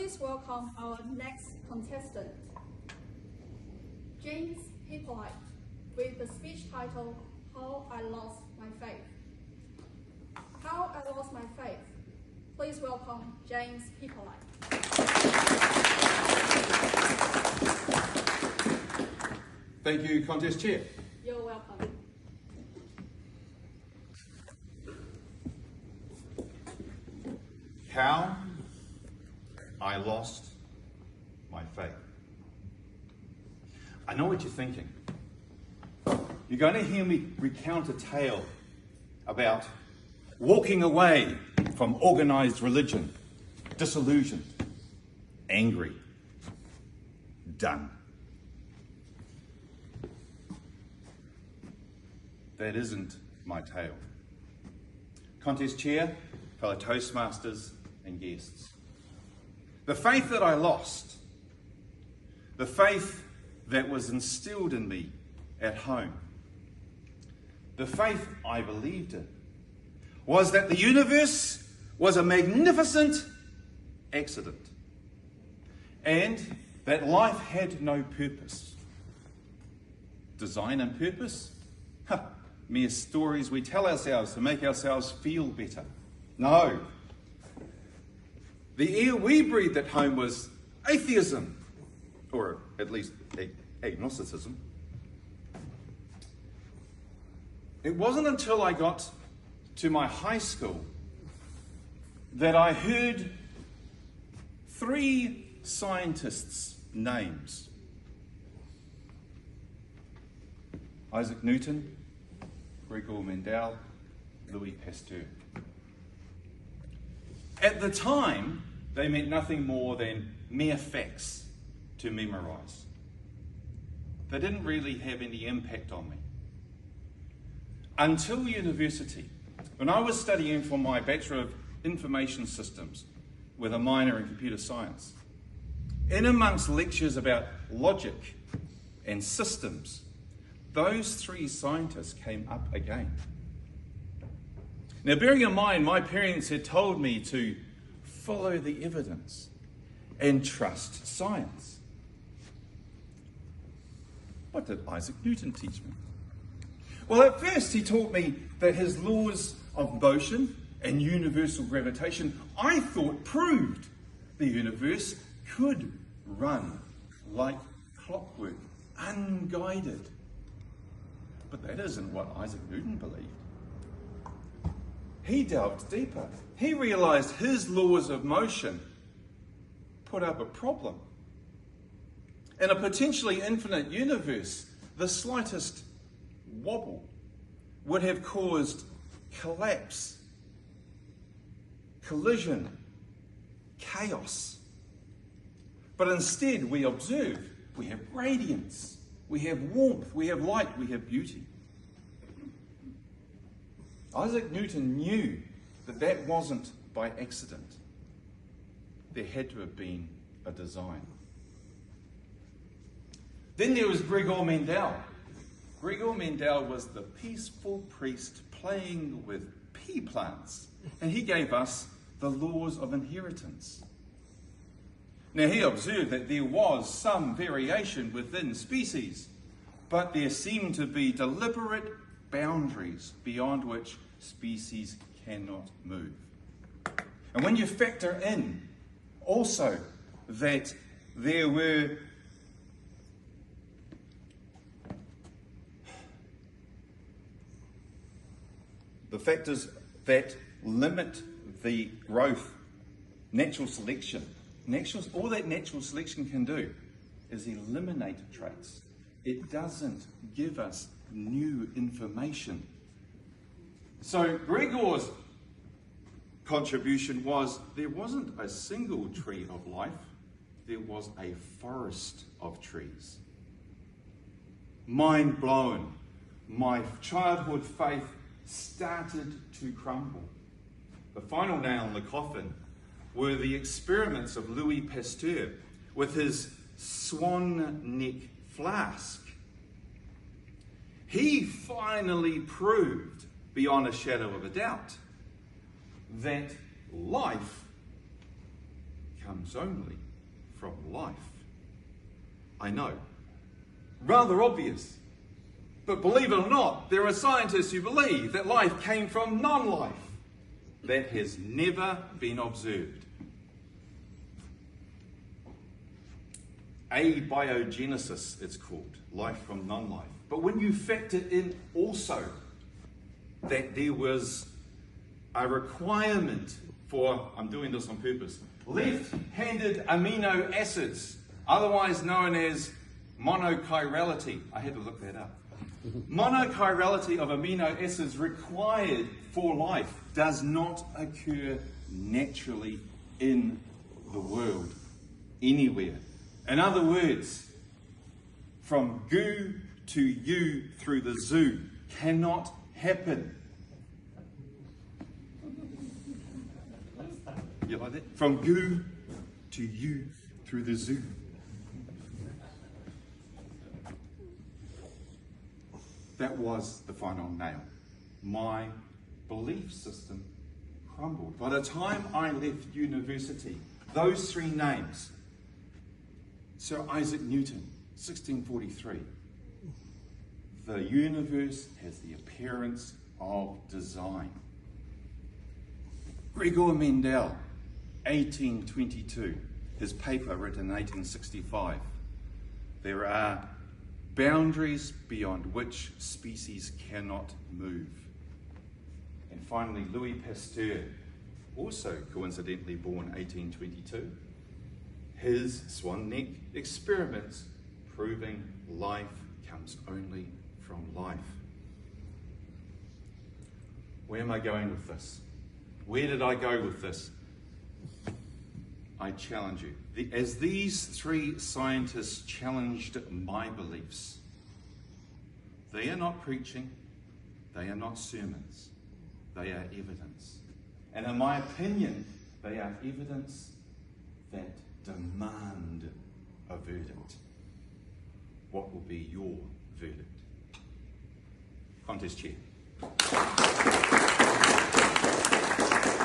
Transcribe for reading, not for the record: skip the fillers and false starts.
Please welcome our next contestant, James Hippolyte, with the speech title, How I Lost My Faith. How I Lost My Faith. Please welcome James Hippolyte. Thank you, Contest Chair. You're welcome. How I lost my faith. I know what you're thinking. You're going to hear me recount a tale about walking away from organized religion, disillusioned, angry, done. That isn't my tale. Contest Chair, fellow Toastmasters and guests. The faith that I lost, the faith that was instilled in me at home, the faith I believed in, was that the universe was a magnificent accident and that life had no purpose. Design and purpose? Mere stories we tell ourselves to make ourselves feel better. No. The air we breathed at home was atheism, or at least agnosticism. It wasn't until I got to my high school that I heard three scientists' names. Isaac Newton, Gregor Mendel, Louis Pasteur. At the time, they meant nothing more than mere facts to memorize. They didn't really have any impact on me. Until university, when I was studying for my Bachelor of Information Systems with a minor in computer science, in amongst lectures about logic and systems, those three scientists came up again. Now, bearing in mind, my parents had told me to follow the evidence and trust science. What did Isaac Newton teach me? Well, at first he taught me that his laws of motion and universal gravitation, I thought, proved the universe could run like clockwork, unguided. But that isn't what Isaac Newton believed. He delved deeper. He realized his laws of motion put up a problem. In a potentially infinite universe, the slightest wobble would have caused collapse, collision, chaos. But instead, we observe, we have radiance, we have warmth, we have light, we have beauty. Isaac Newton knew that that wasn't by accident. There had to have been a design. Then there was Gregor Mendel. Gregor Mendel was the peaceful priest playing with pea plants, and he gave us the laws of inheritance. Now, he observed that there was some variation within species, but there seemed to be deliberate boundaries beyond which species cannot move. And when you factor in also that there were the factors that limit the growth, natural selection. All that natural selection can do is eliminate traits. It doesn't give us new information. So Gregor's contribution was there wasn't a single tree of life, there was a forest of trees. Mind blown. My childhood faith started to crumble. The final nail in the coffin were the experiments of Louis Pasteur with his swan neck flask. He finally proved, beyond a shadow of a doubt, that life comes only from life. I know, rather obvious. But believe it or not, there are scientists who believe that life came from non-life. That has never been observed. Abiogenesis, it's called, life from non-life. But when you factor in also that there was a requirement for, I'm doing this on purpose, left-handed amino acids, otherwise known as monochirality. I had to look that up. Monochirality of amino acids required for life does not occur naturally in the world, anywhere. In other words, from goo to you through the zoo cannot happen. You like that? From goo to you through the zoo. That was the final nail. My belief system crumbled. By the time I left university, those three names, Sir Isaac Newton, 1643, the universe has the appearance of design. Gregor Mendel, 1822, his paper written in 1865, there are boundaries beyond which species cannot move. And finally, Louis Pasteur, also coincidentally born 1822, his swan neck experiments proving life comes only from life. Where am I going with this? Where did I go with this? I challenge you. As these three scientists challenged my beliefs, they are not preaching, they are not sermons, they are evidence. And in my opinion, they are evidence that demand a verdict. What will be your verdict? Contest chair.